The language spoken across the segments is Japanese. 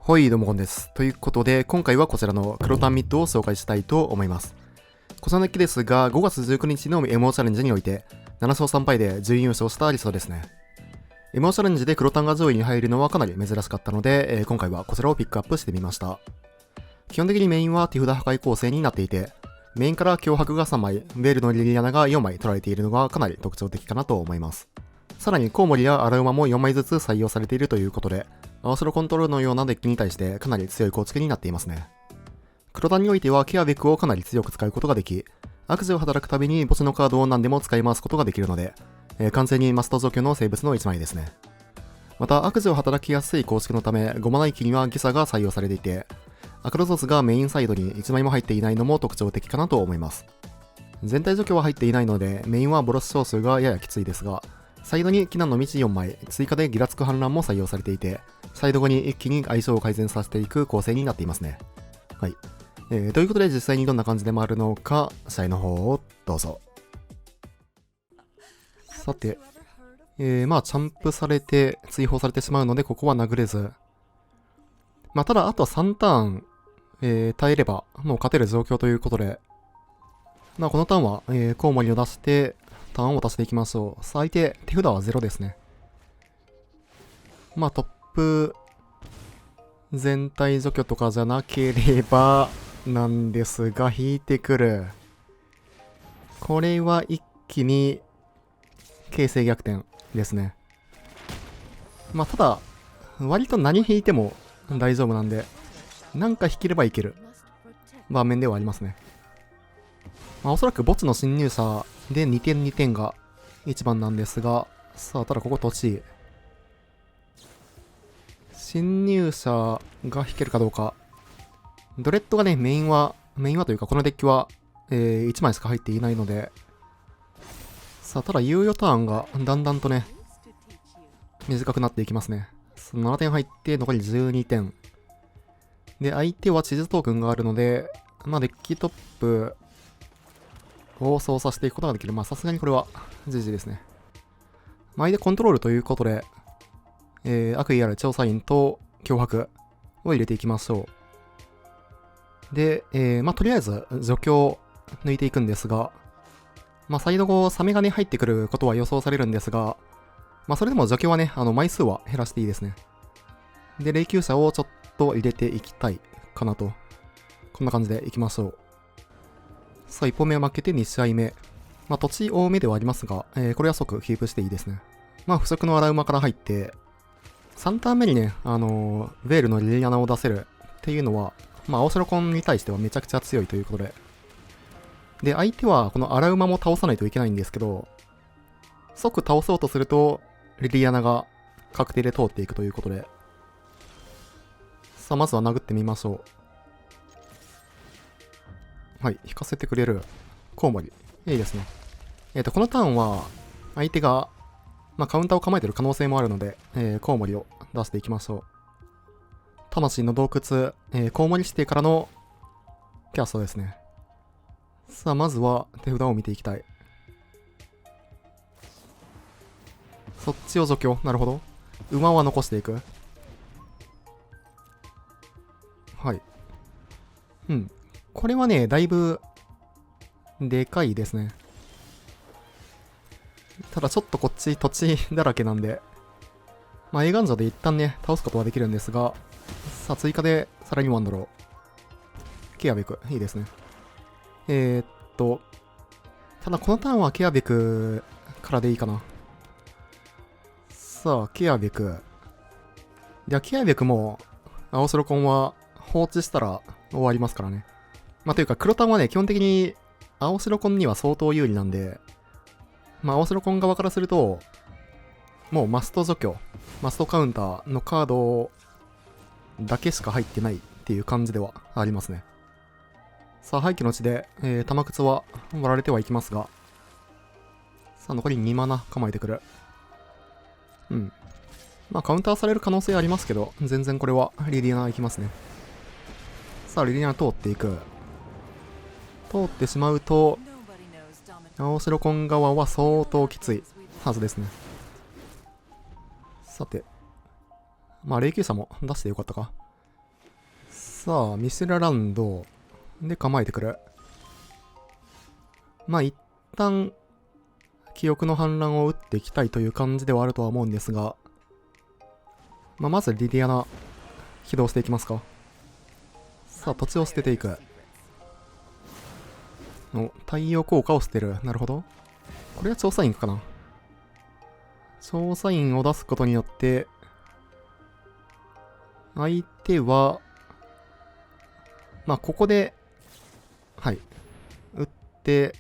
はい、どうもこんです。ということで、今回はこちらの黒タンミッドを紹介したいと思います。こちらのデッキですが、5月19日の MO チャレンジにおいて、7勝3敗で準優勝したリストですね。MO チャレンジで黒タンが上位に入るのはかなり珍しかったので、今回はこちらをピックアップしてみました。基本的にメインは手札破壊構成になっていて、メインから脅迫が3枚、ベールのリリアナが4枚取られているのがかなり特徴的かなと思います。さらにコウモリやアラウマも4枚ずつ採用されているということで、アースロコントロールのようなデッキに対してかなり強い構築になっていますね。黒単においてはケアベックをかなり強く使うことができ、悪事を働くたびに墓地のカードを何でも使い回すことができるので、完全にマスト除去の生物の1枚ですね。また悪事を働きやすい構築のため、ゴマナイキにはギサが採用されていて、アクロゾスがメインサイドに1枚も入っていないのも特徴的かなと思います。全体除去は入っていないので、メインはボロス少数がややきついですが、サイドに避難の道4枚、追加でギラつく反乱も採用されていて、サイド後に一気に相性を改善させていく構成になっていますね。はい。ということで実際にどんな感じで回るのか、試合の方をどうぞ。さて、まあ、チャンプされて、追放されてしまうので、ここは殴れず。まあ、ただ、あと3ターン、耐えれば、もう勝てる状況ということで、まあ、このターンは、コウモリを出して、ターンを足していきましょう。さあ、相手、手札は0ですね。まあ、トップ、全体除去とかじゃなければ、なんですが、引いてくる。これは一気に、形勢逆転ですね。まあ、ただ、割と何引いても大丈夫なんで、なんか引ければいける場面ではありますね。まあ、おそらく墓地の侵入者で2点2点が一番なんですが、さあ、ただここ土地。侵入者が引けるかどうか。ドレッドがね、メインはというか、このデッキは、1枚しか入っていないので、さあ、ただ猶予ターンがだんだんとね、短くなっていきますね。7点入って残り12点。で、相手は地図トークンがあるので、まあ、デッキトップを操作していくことができる。まあ、さすがにこれは GG ですね。まあ、相手コントロールということで、悪意ある調査員と脅迫を入れていきましょう。で、まあ、とりあえず除去を抜いていくんですが、まあ、サイド後、サメがね、入ってくることは予想されるんですが、まあ、それでも除去はね、枚数は減らしていいですね。で、霊柩車をちょっと入れていきたいかなと。こんな感じでいきましょう。さあ、1本目は負けて2試合目。まあ、土地多めではありますが、これは即キープしていいですね。まあ、不足の荒馬から入って、3ターン目にね、ベールのリリアナを出せるっていうのは、まあ、青白コンに対してはめちゃくちゃ強いということで。で、相手はこの荒馬も倒さないといけないんですけど、即倒そうとすると、リリアナが確定で通っていくということで。さあ、まずは殴ってみましょう。はい、引かせてくれる。コウモリ。いいですね。このターンは、相手が、まあ、カウンターを構えてる可能性もあるので、コウモリを出していきましょう。魂の洞窟、コウモリ指定からのキャストですね。さあ、まずは手札を見ていきたい。そっちを除去。なるほど。馬は残していく。はい。うん。これはね、だいぶ、でかいですね。ただちょっとこっち土地だらけなんで、まあ、映画女で一旦ね、倒すことはできるんですが、さあ、追加でさらにワンドロー。ケアベク。いいですね。ただこのターンはケアベクからでいいかな。さあ、ケアベク。いや、ケアベクも、青白コンは放置したら終わりますからね。まあ、というか、黒タンはね、基本的に青白コンには相当有利なんで、まあ、青白コン側からすると、もうマスト除去、マストカウンターのカードだけしか入ってないっていう感じではありますね。さあ、廃棄の地で、玉靴は割られてはいきますが、さあ、残り2マナ構えてくる。うん。まあ、カウンターされる可能性ありますけど、全然これはリリアナいきますね。さあ、リリアナ通っていく。通ってしまうと、青白コン側は相当きついはずですね。さて。まあ、霊柩車も出してよかったか。さあ、ミスラランドで構えてくる。まあ一旦、記憶の反乱を打っていきたいという感じではあるとは思うんですが、まあまずリディアナ、起動していきますか。さあ、土地を捨てていく。お、太陽効果を捨てる。なるほど。これは調査員かな。調査員を出すことによって、相手は、まあ、ここで、はい、打って、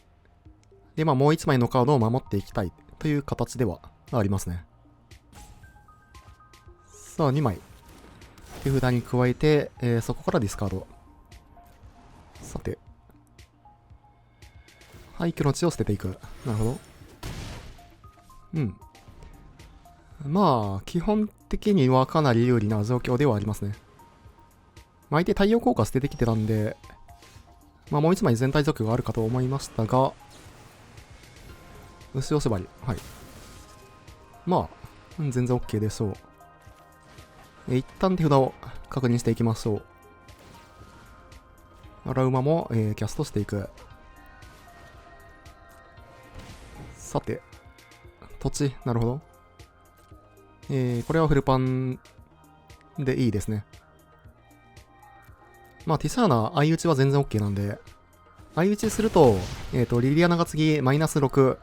で、まあ、もう一枚のカードを守っていきたいという形ではありますね。さあ、2枚。手札に加えて、そこからディスカード。さて。廃墟の地を捨てていく。なるほど。うん。まあ、基本的にはかなり有利な状況ではありますね。相手太陽効果捨ててきてたんで、まあもう一枚全体除去があるかと思いましたが、牛尾縛り。はい。まあ、全然 OK でしょう。一旦手札を確認していきましょう。アラウマも、キャストしていく。さて、土地、なるほど。これはフルパンでいいですね。まあ、ティシャーナ、相打ちは全然 OK なんで、相打ちすると、リリアナが次、マイナス6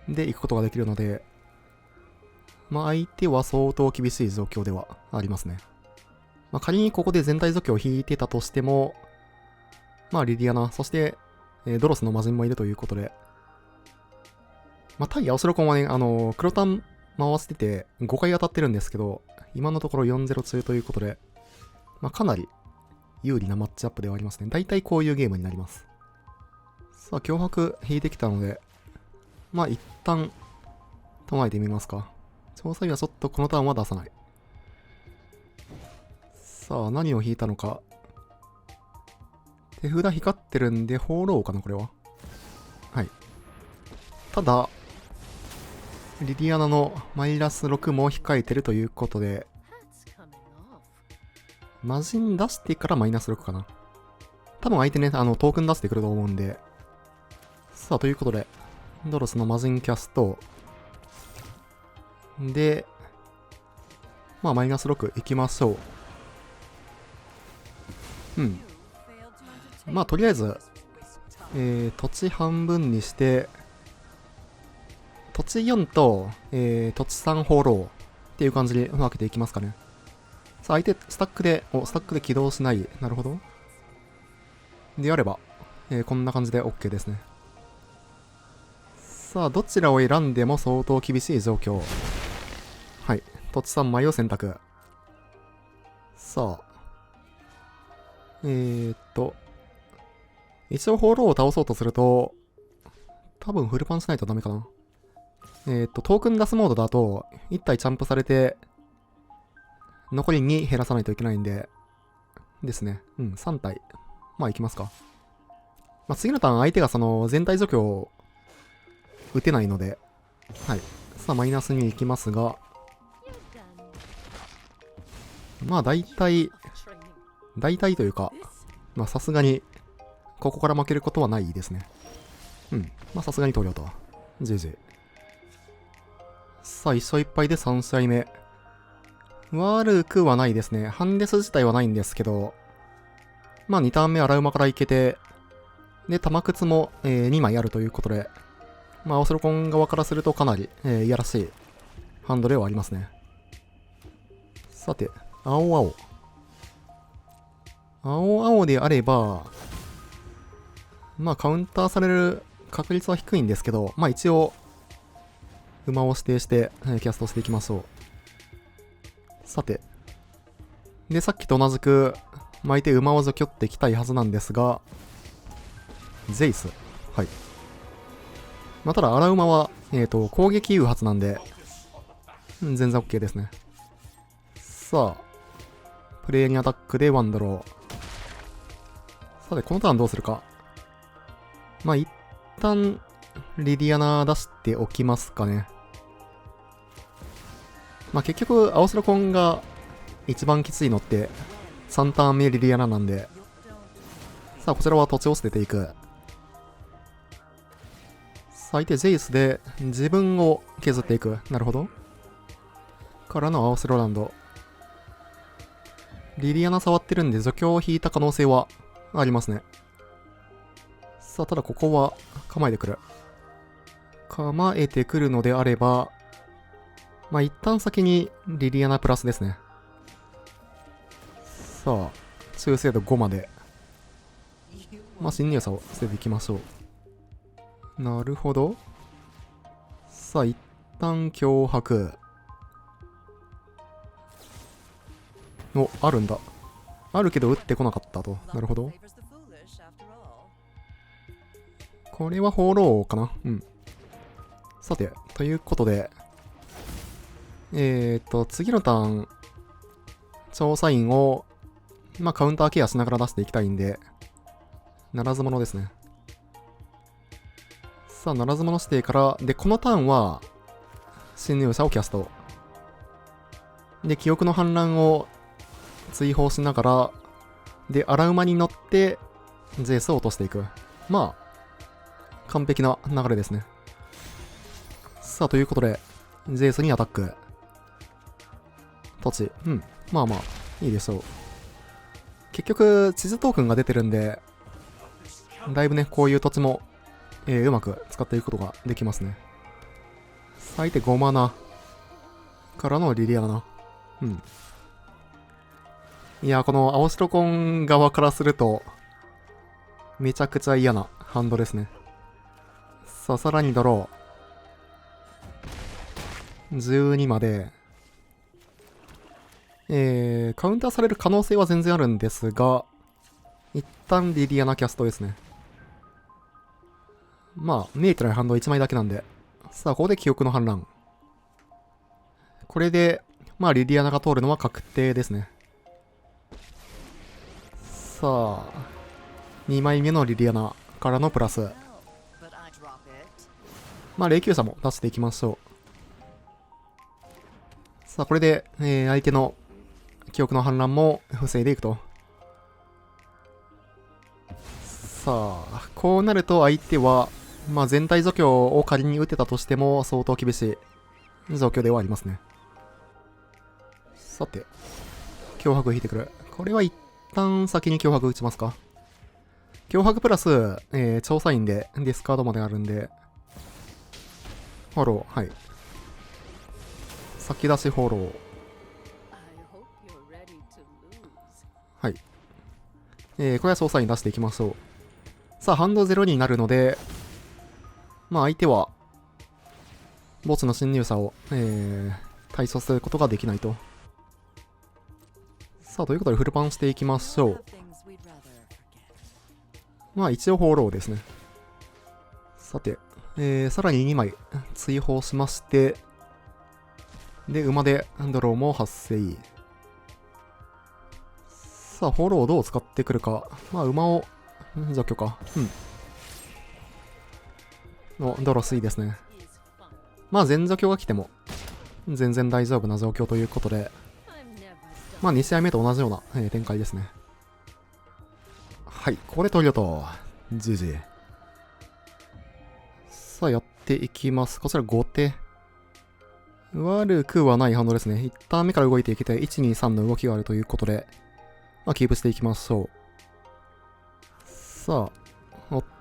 で行くことができるので、まあ、相手は相当厳しい状況ではありますね。まあ、仮にここで全体除去を引いてたとしても、まあ、リリアナ、そして、ドロスの魔人もいるということで、まあ、対青白コンはね、黒タン回してて5回当たってるんですけど、今のところ 4-0 中ということで、まあ、かなり有利なマッチアップではありますね。大体こういうゲームになります。さあ、脅迫引いてきたので、まあ一旦唱えてみますか。調査員はちょっとこのターンは出さない。さあ、何を引いたのか。手札光ってるんで、放浪かな、これは。はい。ただ、リディアナのマイナス6も控えてるということで、魔人出してからマイナス6かな。多分相手ね、トークン出してくると思うんで。さあ、ということで、ドロスの魔人キャスト。で、まあ、マイナス6いきましょう。うん。まあ、とりあえず、土地半分にして、土地4と、土地3放浪っていう感じで分けていきますかね。さあ、相手、スタックで起動しない。なるほど。であれば、こんな感じで OK ですね。さあ、どちらを選んでも相当厳しい状況。はい。土地3枚を選択。さあ。一応、放浪を倒そうとすると、多分フルパンしないとダメかな。トークン出すモードだと、1体チャンプされて、残り2減らさないといけないんで、ですね。うん、3体。まあ、いきますか。まあ、次のターン相手がその全体除去を打てないので、はい。さあ、マイナスに行きますが、まあ、大体というか、まあ、さすがに、ここから負けることはないですね。うん。まあ、さすがに投了と。GG。さあ、1勝1敗で3試合目。悪くはないですね。ハンデス自体はないんですけど、まあ2ターン目荒馬からいけて、で、玉靴も、2枚あるということで、まあ、オスロコン側からするとかなり、いやらしいハンドではありますね。さて、青々であれば、まあカウンターされる確率は低いんですけど、まあ一応、馬を指定して、キャストしていきましょう。さて。で、さっきと同じく、巻いて馬を除去っていきたいはずなんですが、ゼイス。はい。まあ、ただ、荒馬は、攻撃誘発なんで、全然 OK ですね。さあ、プレイにアタックでワンドロー。さて、このターンどうするか。まあ、一旦、リディアナ出しておきますかね。まあ、結局、青空コンが一番きついのって、3ターン目リリアナなんで、さあこちらは土地を捨てていく。相手ジェイスで自分を削っていく。なるほど。からのアオスロランド。リリアナ触ってるんで除去を引いた可能性はありますね。さあ、ただここは構えてくる。構えてくるのであれば、まあ一旦先にリリアナプラスですね。さあ、中精度5まで。まあ侵入差を捨てていきましょう。なるほど。さあ、一旦脅迫。お、あるんだ。あるけど撃ってこなかったと。なるほど。これは放浪かな。うん。さて、ということで、次のターン、調査員を、まあ、カウンターケアしながら出していきたいんで、ならず者ですね。さあ、ならず者指定から、で、このターンは、侵入者をキャスト。で、記憶の反乱を追放しながら、で、荒馬に乗って、ジェイスを落としていく。まあ、完璧な流れですね。さあ、ということで、ジェイスにアタック。土地。うん。まあまあ、いいでしょう。結局、地図トークンが出てるんで、だいぶね、こういう土地も、うまく使っていくことができますね。最低5マナからのリリアナ。うん。いや、この青白コン側からすると、めちゃくちゃ嫌なハンドですね。さあ、さらにドロー。12まで。カウンターされる可能性は全然あるんですが、一旦リリアナキャストですね。まあ、見えてないハンド1枚だけなんで。さあ、ここで記憶の反乱。これで、まあ、リリアナが通るのは確定ですね。さあ、2枚目のリリアナからのプラス。まあ、霊柩車も出していきましょう。さあ、これで、相手の記憶の反乱も防いでいくと。さあ、こうなると相手は、まあ、全体除去を仮に打てたとしても相当厳しい状況ではありますね。さて、脅迫引いてくる。これは一旦先に脅迫打ちますか。脅迫プラス、調査員でディスカードまであるんで、フォロー、はい。先出しフォロー。はい。これは操作員出していきましょう。さあ、ハンド0になるので、まあ相手は、墓地の侵入者を、対処することができないと。さあ、ということでフルパンしていきましょう。まあ一応フォローですね。さて、さらに2枚追放しまして、で、馬でドローも発生。さあ、フォローをどう使ってくるか。まあ、馬を除去か。のドロスいいですね。まあ、全除去が来ても全然大丈夫な状況ということで、まあ、2試合目と同じような、展開ですね。はい、ここでトリオと GG。さあ、やっていきます。こちら後手。悪くはないハンドですね。1ターン目から動いていけて、1、2、3の動きがあるということで、まあ、キープしていきましょう。さあ、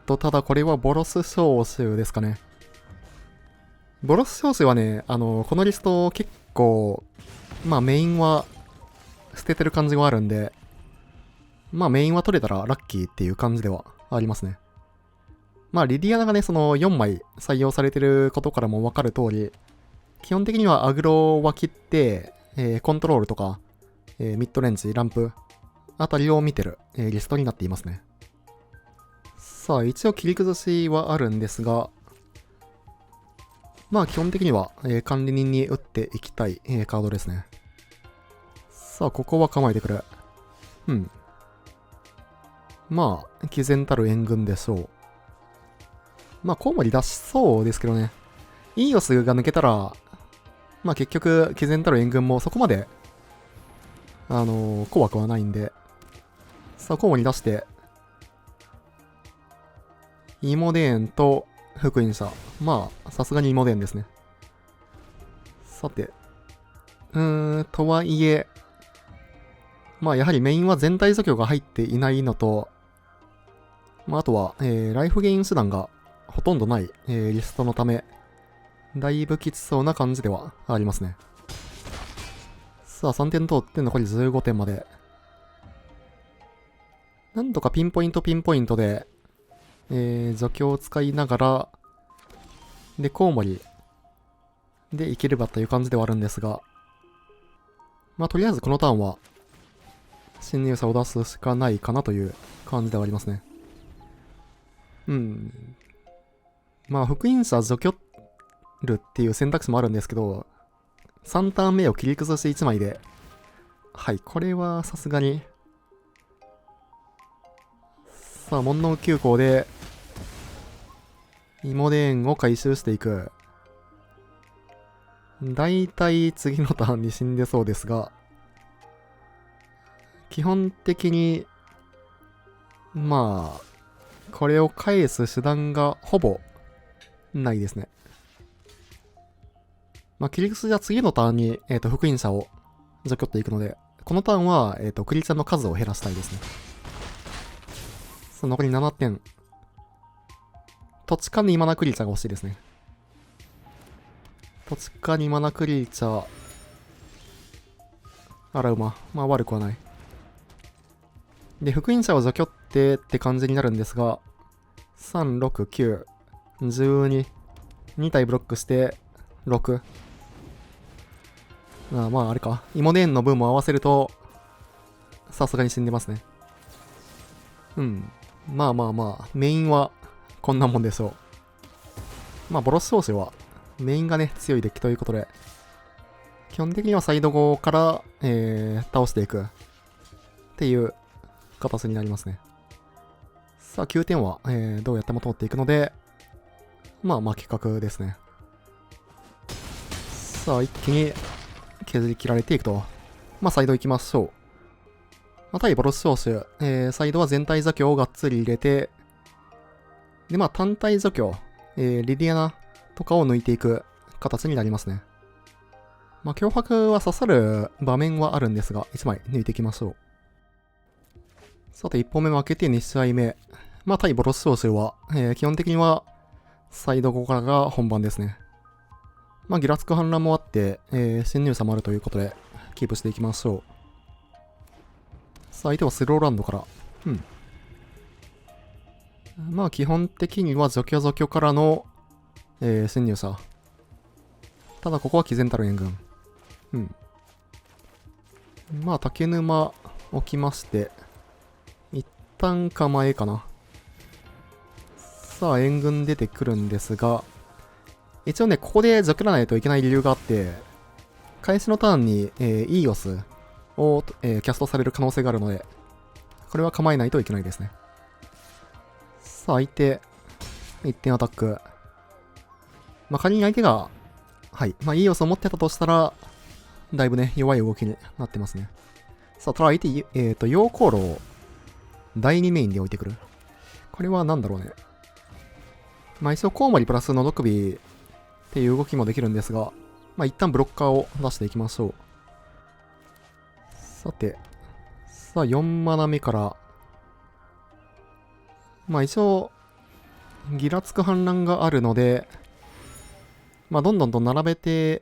ただこれはボロス召集ですかね。ボロス召集はね、このリスト結構、まあメインは捨ててる感じがあるんで、まあメインは取れたらラッキーっていう感じではありますね。まあリリアナがね、その4枚採用されてることからもわかる通り、基本的にはアグロは切って、コントロールとか、ミッドレンジ、ランプあたりを見てる、リストになっていますね。さあ、一応切り崩しはあるんですが、まあ基本的には、管理人に打っていきたい、カードですね。さあ、ここは構えてくる。まあ、毅然たる援軍でしょう。まあ、コウモリ出しそうですけどね。イーオスが抜けたら、まあ結局、毅然たる援軍もそこまで、怖くはないんで。さあ、交互に出して、イモデーンと福音社。まあ、さすがにイモデーンですね。さて。とはいえ、まあ、やはりメインは全体除去が入っていないのと、まあ、あとは、ライフゲイン手段がほとんどない、リストのため、だいぶきつそうな感じではありますね。さあ、3点通って残り15点まで。なんとかピンポイントで、除去を使いながら、で、コウモリでいければという感じではあるんですが、まあ、とりあえずこのターンは、侵入者を出すしかないかなという感じではありますね。まあ、福音者除去るっていう選択肢もあるんですけど、3ターン目を切り崩して1枚で、はい、これはさすがに、さあ、問答急行で、イモデーンを回収していく。だいたい次のターンに死んでそうですが、基本的に、まあ、これを返す手段がほぼないですね。まあ、切り崩しは次のターンに、福音者を除去っていくので、このターンは、クリーチャーの数を減らしたいですね。さあ、残り7点。土地かにマナクリーチャーが欲しいですね。土地かにマナクリーチャー。アラウマ。まあ悪くはない。で、福音者を除去って感じになるんですが、3、6、9、12。2体ブロックして、6。まああれか。イモデーンの分も合わせると、さすがに死んでますね。まあ、メインはこんなもんでしょう。まあ、ボロス投手はメインがね、強いデッキということで、基本的にはサイド5から、倒していくっていう形になりますね。さあ、9点は、どうやっても通っていくので、まあ、結果ですね。さあ、一気に削り切られていくと。まあ、サイド行きましょう。まあ、対ボロス投手、サイドは全体除去をがっつり入れて、で、まあ、単体除去、リディアナとかを抜いていく形になりますね。まあ、脅迫は刺さる場面はあるんですが、1枚抜いていきましょう。さて、1本目負けて2試合目。まあ、対ボロス投手は、基本的には、サイド5からが本番ですね。まあ、ギラつく反乱もあって、侵入者もあるということで、キープしていきましょう。さあ、相手はスローランドから。まあ、基本的には除去からの、侵入者。ただ、ここは毅然たる援軍。まあ、竹沼置きまして、一旦構えかな。さあ、援軍出てくるんですが、一応ね、ここで除去らないといけない理由があって、開始のターンに、イーオスを、キャストされる可能性があるので、これは構えないといけないですね。さあ、相手、1点アタック。まあ、仮に相手が、はい、まあ、イーオスを持ってたとしたら、だいぶね、弱い動きになってますね。さあ、ただ相手、溶鉱炉を第2メインで置いてくる。これは何だろうね。まあ、一応コウモリプラスのどくびっていう動きもできるんですが、まあ、一旦ブロッカーを出していきましょう。さて、さあ、4マナ目から、まあ、一応、ギラつく反乱があるので、まあ、どんどんと並べて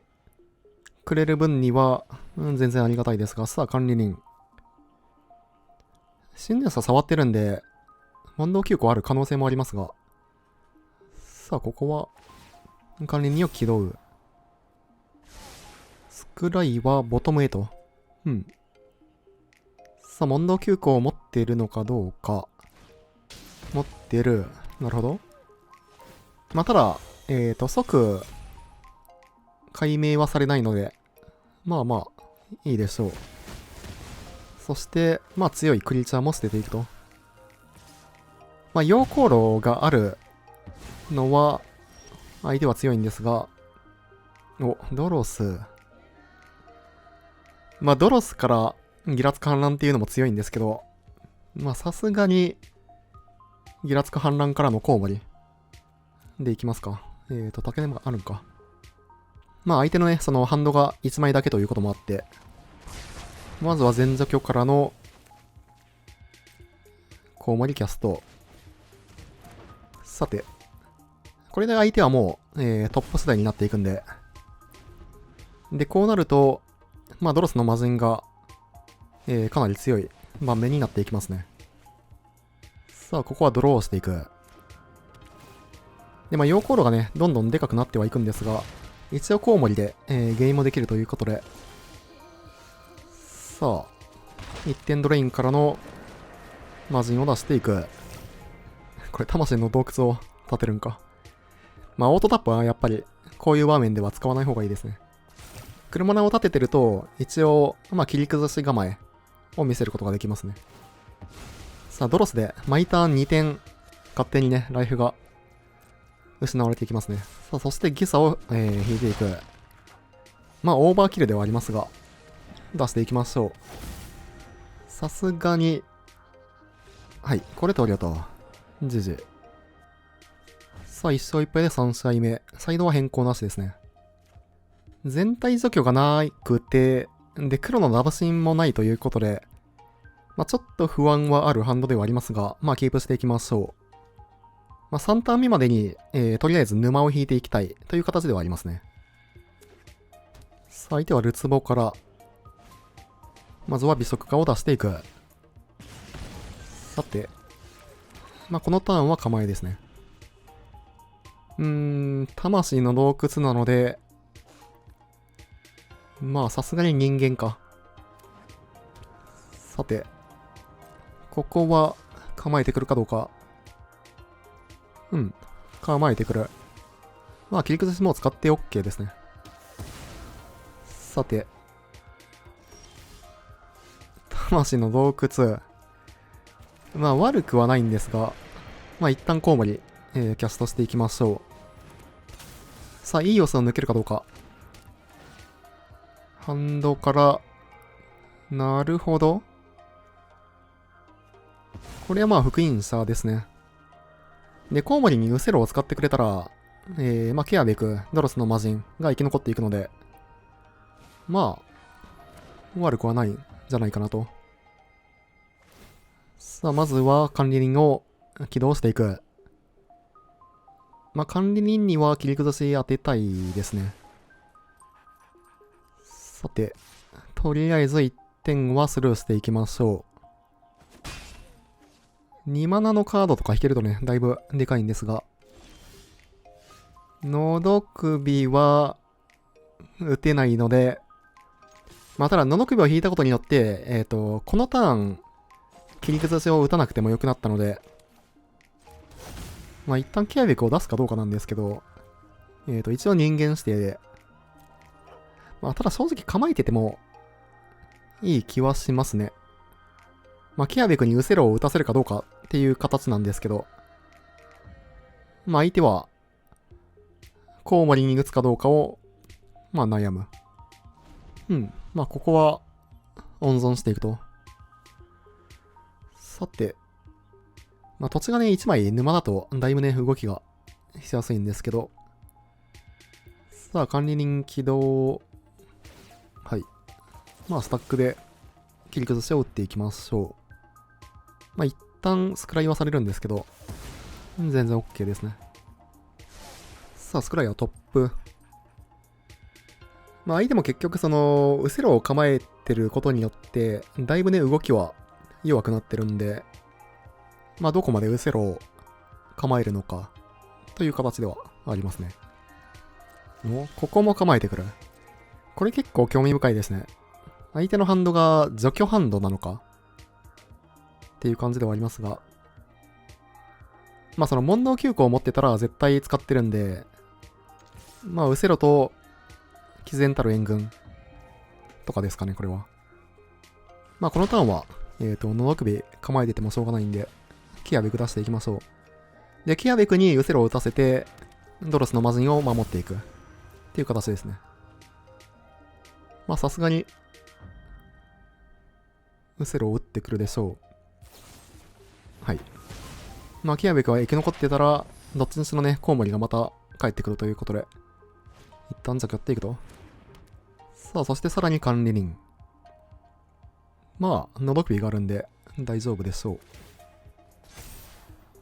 くれる分には、全然ありがたいですが、さあ、管理人。侵入者触ってるんで、問答9個ある可能性もありますが、さあ、ここは、管理人を起動。スクライはボトムへと。さあ、問答9個を持っているのかどうか。持ってる。なるほど。まあ、ただ、即、解明はされないので、まあまあ、いいでしょう。そして、まあ強いクリーチャーも捨てていくと。まあ、溶鉱炉があるのは、相手は強いんですが、ドロス。まあ、ドロスからギラつく反乱っていうのも強いんですけど、まあさすがに、ギラつく反乱からのコウモリでいきますか。竹根もあるんか。まあ相手のね、そのハンドが1枚だけということもあって、まずは前除去からのコウモリキャスト。さて、これで相手はもう、トップ世代になっていくんで、で、こうなると、まあドロスの魔人が、かなり強い盤面になっていきますね。さあ、ここはドローしていく。で、まあ、溶鉱炉がね、どんどんでかくなってはいくんですが、一応コウモリで、ゲインもできるということで、さあ、1点ドレインからの魔人を出していく。これ、魂の洞窟を立てるんか。まあ、オートタップはやっぱり、こういう場面では使わない方がいいですね。車名を立ててると、一応、まあ、切り崩し構えを見せることができますね。さあ、ドロスで、毎ターン2点、勝手にね、ライフが失われていきますね。さあ、そしてギサを、引いていく。まあ、オーバーキルではありますが、出していきましょう。さすがに、はい、これとありがとう。じじ。さあ、1勝1敗で3試合目。サイドは変更なしですね。全体除去がなくて、で、黒のラブシンもないということで、まあ、ちょっと不安はあるハンドではありますが、まあ、キープしていきましょう。まあ、3ターン目までに、とりあえず沼を引いていきたいという形ではありますね。さあ、相手はルツボから、まずは美食化を出していく。さて、まあ、このターンは構えですね。魂の洞窟なので、まあ、さすがに人間か。さて、ここは構えてくるかどうか。構えてくる。まあ、切り崩しも使って OK ですね。さて、魂の洞窟。まあ、悪くはないんですが、まあ、一旦コウモリ、キャストしていきましょう。さあ、いい要素を抜けるかどうか。ハンドから、なるほど。これはまあ、福音者ですね。で、コウモリにウセロを使ってくれたら、まあ、ケアベク、ドロスの魔人が生き残っていくので、まあ、悪くはないんじゃないかなと。さあ、まずは管理人を起動していく。まあ、管理人には切り崩し当てたいですね。さて、とりあえず1点はスルーしていきましょう。2マナのカードとか引けるとね、だいぶでかいんですが。のど首は、打てないので、まあ、ただ、のど首を引いたことによって、このターン、切り崩しを打たなくてもよくなったので、まあ、一旦ケアベクを出すかどうかなんですけど、一応人間指定で、まあ、ただ正直構えてても、いい気はしますね。まあ、ケアベクにウセロを打たせるかどうかっていう形なんですけど、まあ、相手は、コウモリに打つかどうかを、まあ、悩む。まあ、ここは、温存していくと。さて、まあ、土地がね、1枚沼だと、だいぶね、動きがしやすいんですけど、さあ、管理人起動。はい。まあ、スタックで切り崩しを打っていきましょう。まあ、一旦スクライはされるんですけど、全然 OK ですね。さあ、スクライはトップ。まあ、相手も結局その、ウセロを構えてることによって、だいぶね、動きは弱くなってるんで、まあ、どこまでウセロを構えるのか、という形ではありますね。ここも構えてくる。これ結構興味深いですね。相手のハンドが除去ハンドなのかっていう感じではありますが、まあその問答休校を持ってたら絶対使ってるんで、まあウセロと毅然たる援軍とかですかね、これは。まあこのターンは、のど首構えててもしょうがないんで、ケアベク出していきましょう。で、ケアベクにウセロを打たせて、ドロスの魔人を守っていくっていう形ですね。まあさすがに、ウセロを打ってくるでしょう。はい。まあ、キアベクは生き残ってたら、どっちにしろね、コウモリがまた帰ってくるということで、一旦じゃあ寄っていくと。さあ、そしてさらに管理人。まあ、ノドクビがあるんで大丈夫でしょう。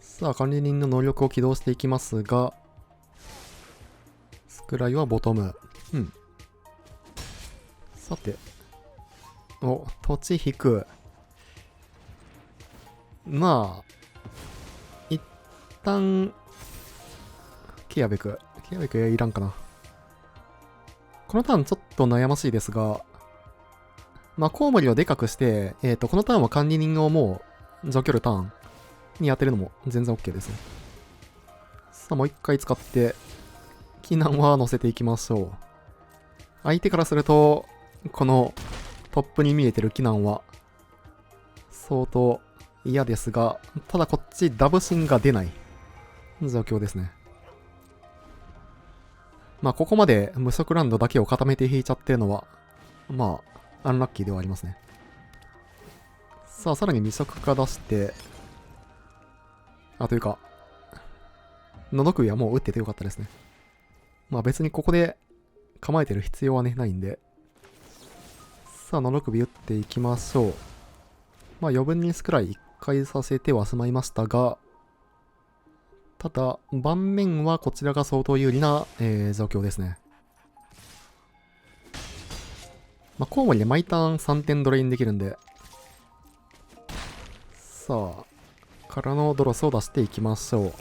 さあ、管理人の能力を起動していきますが、スクライはボトム。うん。さて。お、土地引く。まあ、一旦、ケアベクいらんかな。このターンちょっと悩ましいですが、まあ、コウモリをでかくして、このターンは管理人をもう除去るターンに当てるのも全然 OK ですね。さあ、もう一回使って、避難は乗せていきましょう。相手からすると、このトップに見えてる避難は、相当嫌ですが、ただこっちダブシンが出ない状況ですね。まあ、ここまで無色ランドだけを固めて引いちゃってるのは、まあ、アンラッキーではありますね。さあ、さらに未色化出して、というか、ノドクイはもう打っててよかったですね。まあ別にここで構えてる必要はね、ないんで。さあ、ノドクビ打っていきましょう。まあ余分にスクライ1回させてはしまいましたが、ただ、盤面はこちらが相当有利な、状況ですね。まあ、コウモリで毎ターン3点ドレインできるんで、さあ、からのドロスを出していきましょう。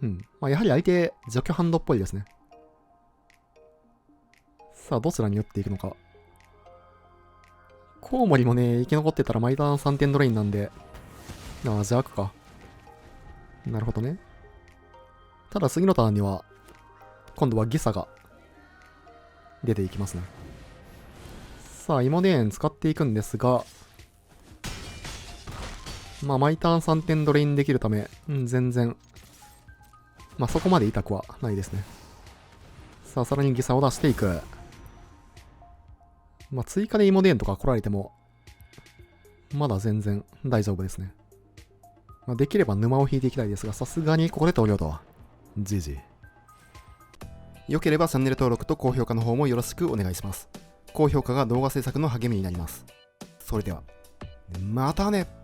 うん。まあ、やはり相手、除去ハンドっぽいですね。さあ、どちらに打っていくのか。コウモリもね、生き残ってたら毎ターン3点ドレインなんで、邪悪か。なるほどね。ただ次のターンには、今度はギサが出ていきますね。さあ、イモデーン使っていくんですが、まあ、毎ターン3点ドレインできるため、全然、まあ、そこまで痛くはないですね。さあ、さらにギサを出していく。まあ、追加でイモデーンとか来られても、まだ全然大丈夫ですね。まあ、できれば沼を引いていきたいですが、さすがにここで投了とは。GG。良ければチャンネル登録と高評価の方もよろしくお願いします。高評価が動画制作の励みになります。それでは、またね。